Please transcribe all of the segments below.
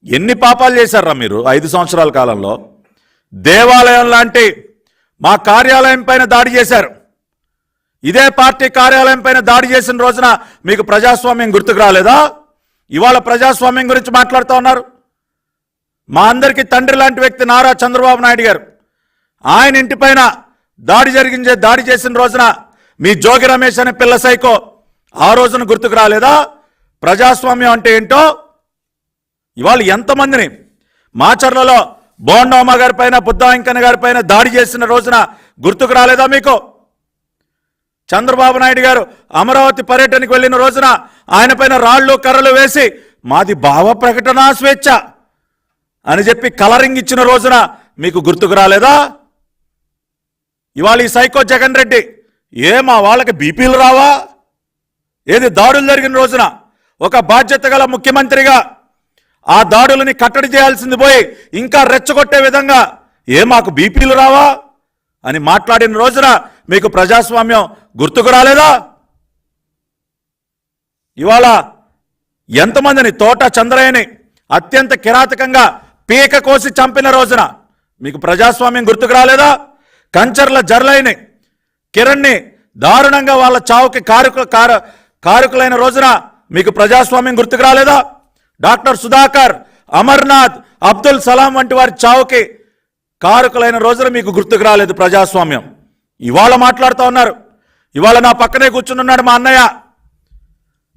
ఎన్ని పాపాలు చేశారా మీరు 5 సంవత్సరాల కాలంలో? దేవాలయం లాంటి మా కార్యాలయం పైన దాడి చేశారు. ఇదే పార్టీ కార్యాలయం పైన దాడి చేసిన రోజున మీకు ప్రజాస్వామ్యం గుర్తుకు రాలేదా? ఇవాళ ప్రజాస్వామ్యం గురించి మాట్లాడుతూ ఉన్నారు. మా అందరికీ తండ్రి లాంటి వ్యక్తి నారా చంద్రబాబు నాయుడు గారు ఆయన ఇంటిపైన దాడి చేసిన రోజున మీ జోగి రమేష్ అనే పిల్ల సైకో ఆ రోజున గుర్తుకు రాలేదా? ప్రజాస్వామ్యం అంటే ఏంటో ఇవాళ ఎంతమందిని మాచర్లలో బోండమ్మ గారి పైన బుద్ధా వెంకన్న గారి పైన దాడి చేసిన రోజున గుర్తుకు రాలేదా మీకు? చంద్రబాబు నాయుడు గారు అమరావతి పర్యటనకు వెళ్ళిన రోజున ఆయన పైన రాళ్లు కర్రలు వేసి మాది భావ ప్రకటన స్వేచ్ఛ అని చెప్పి కలరింగ్ ఇచ్చిన రోజున మీకు గుర్తుకు రాలేదా? ఇవాళ ఈ సైకో జగన్ రెడ్డి మా వాళ్ళకి బీపీలు రావా? ఏది దాడులు జరిగిన రోజున ఒక బాధ్యత గల ముఖ్యమంత్రిగా ఆ దాడులని కట్టడి చేయాల్సింది పోయి ఇంకా రెచ్చగొట్టే విధంగా మాకు బీపీలు రావా అని మాట్లాడిన రోజున మీకు ప్రజాస్వామ్యం గుర్తుకు రాలేదా? ఇవాళ ఎంతమందిని తోట చంద్రయ్యని అత్యంత కిరాతకంగా పీక కోసి చంపిన రోజున మీకు ప్రజాస్వామ్యం గుర్తుకు రాలేదా? కంచర్ల జర్లైని కిరణ్ని దారుణంగా వాళ్ళ చావుకి కారకులైన రోజున మీకు ప్రజాస్వామ్యం గుర్తుకు రాలేదా? డాక్టర్ సుధాకర్, అమర్నాథ్, అబ్దుల్ సలాం వంటి వారి చావుకి కారకులైన రోజున మీకు గుర్తుకు రాలేదు ప్రజాస్వామ్యం. ఇవాళ మాట్లాడుతూ ఉన్నారు. ఇవాళ నా పక్కనే కూర్చున్నాడు మా అన్నయ్య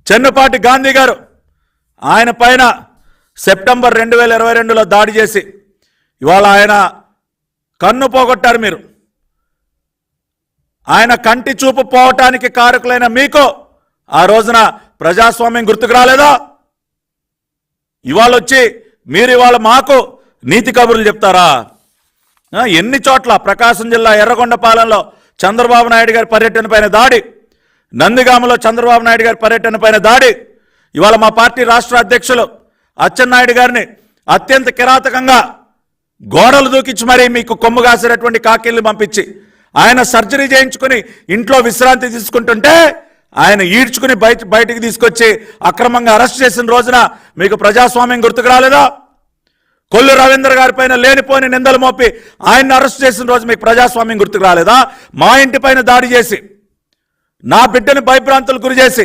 చెన్నుపాటి గాంధీ గారు. ఆయన పైన సెప్టెంబర్ 2022లో దాడి చేసి ఇవాళ ఆయన కన్ను పోగొట్టారు. మీరు ఆయన కంటి చూపు పోవటానికి కారకులైన మీకు ఆ రోజున ప్రజాస్వామ్యం గుర్తుకు రాలేదా? ఇవాళ వచ్చి మీరు ఇవాళ మాకు నీతి కబుర్లు చెప్తారా? ఎన్ని చోట్ల ప్రకాశం జిల్లా ఎర్రగొండపాలెంలో చంద్రబాబు నాయుడు గారి పర్యటన పైన దాడి, నందిగామలో చంద్రబాబు నాయుడు గారి పర్యటన పైన దాడి, ఇవాళ మా పార్టీ రాష్ట్ర అధ్యక్షులు అచ్చెన్నాయుడు గారిని అత్యంత కిరాతకంగా గోడలు దూకించి మరీ మీకు కొమ్ము కాసినటువంటి కాకిల్ని పంపించి ఆయన సర్జరీ చేయించుకుని ఇంట్లో విశ్రాంతి తీసుకుంటుంటే ఆయన ఈడ్చుకుని బయటికి తీసుకొచ్చి అక్రమంగా అరెస్ట్ చేసిన రోజున మీకు ప్రజాస్వామ్యం గుర్తుకు రాలేదా? కొల్లు రవీంద్ర గారి పైన లేనిపోని నిందలు మోపి ఆయన్ని అరెస్ట్ చేసిన రోజు మీకు ప్రజాస్వామ్యం గుర్తుకు రాలేదా? మా ఇంటి పైన దాడి చేసి నా బిడ్డని భయభ్రాంతులు గురి చేసి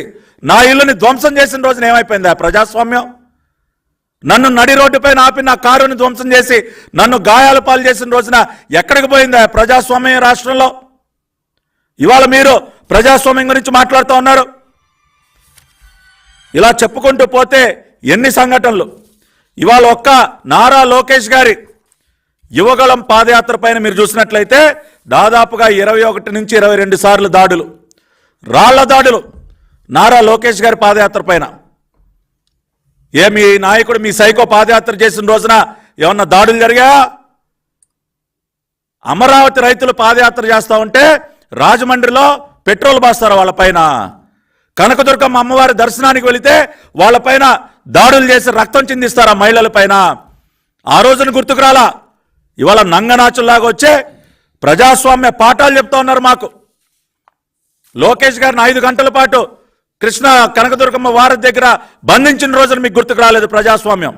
నా ఇల్లుని ధ్వంసం చేసిన రోజున ఏమైపోయింది ఆ ప్రజాస్వామ్యం? నన్ను నడి రోడ్డు పైన ఆపి నా కారుని ధ్వంసం చేసి నన్ను గాయాల పాలు చేసిన రోజున ఎక్కడికి పోయింది ఆ ప్రజాస్వామ్యం రాష్ట్రంలో? ఇవాళ మీరు ప్రజాస్వామ్యం గురించి మాట్లాడుతూ ఉన్నారు. ఇలా చెప్పుకుంటూ పోతే ఎన్ని సంఘటనలు. ఇవాళ ఒక్క నారా లోకేష్ గారి యువగళం పాదయాత్ర పైన మీరు చూసినట్లయితే దాదాపుగా 21 నుంచి 22 సార్లు దాడులు, రాళ్ల దాడులు నారా లోకేష్ గారి పాదయాత్ర పైన. మీ నాయకుడు మీ సైకో పాదయాత్ర చేసిన రోజున ఏమన్నా దాడులు జరిగాయా? అమరావతి రైతులు పాదయాత్ర చేస్తూ ఉంటే రాజమండ్రిలో పెట్రోల్ బాస్తారు వాళ్ళ పైన. కనకదుర్గమ్మ అమ్మవారి దర్శనానికి వెళితే వాళ్ళ పైన దాడులు చేసి రక్తం చిందిస్తారా మహిళల పైన? ఆ రోజున గుర్తుకు రాలా? ఇవాళ నంగనాచుల్లాగా వచ్చే ప్రజాస్వామ్య పాఠాలు చెప్తా ఉన్నారు మాకు. లోకేష్ గారిని 5 గంటల పాటు కృష్ణ కనకదుర్గమ్మ వారి దగ్గర బంధించిన రోజున మీకు గుర్తుకు రాలేదు ప్రజాస్వామ్యం.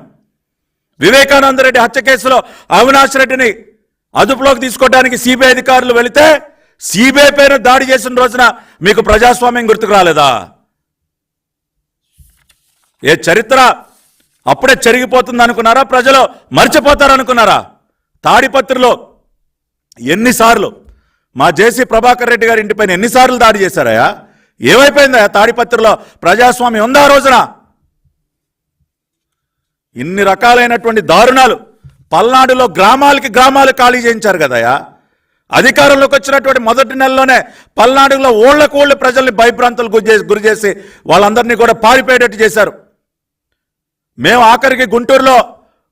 వివేకానంద రెడ్డి హత్య కేసులో అవినాష్ రెడ్డిని అదుపులోకి తీసుకోవడానికి సిబిఐ అధికారులు వెళితే సిబిఐ పైన దాడి చేసిన రోజున మీకు ప్రజాస్వామ్యం గుర్తుకు రాలేదా? చరిత్ర అప్పుడే చెరిగిపోతుంది అనుకున్నారా? ప్రజలు మర్చిపోతారనుకున్నారా? తాడిపత్రిలో ఎన్నిసార్లు మా జేసీ ప్రభాకర్ రెడ్డి గారి ఇంటిపైన ఎన్నిసార్లు దాడి చేశారయా? ఏమైపోయిందా తాడిపత్రిలో ప్రజాస్వామ్యం ఉందా ఆ రోజున? ఇన్ని రకాలైనటువంటి దారుణాలు పల్నాడులో గ్రామాలు ఖాళీ చేయించారు కదయా. అధికారంలోకి వచ్చినటువంటి మొదటి నెలలోనే పల్నాడులో ఓళ్లకు ప్రజల్ని భయభ్రాంతులు గురి చేసి వాళ్ళందరినీ కూడా పారిపోయేటట్టు చేశారు. మేము ఆఖరికి గుంటూరులో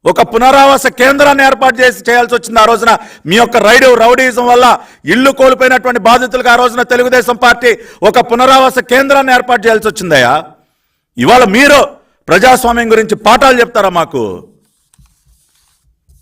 ఒక పునరావాస కేంద్రాన్ని ఏర్పాటు చేయాల్సి వచ్చింది ఆ రోజున. మీ యొక్క రౌడీయిజం వల్ల ఇల్లు కోల్పోయినటువంటి బాధితులకు ఆ రోజున తెలుగుదేశం పార్టీ ఒక పునరావాస కేంద్రాన్ని ఏర్పాటు చేయాల్సి వచ్చిందయ్యా. ఇవాళ మీరు ప్రజాస్వామ్యం గురించి పాఠాలు చెప్తారా మాకు?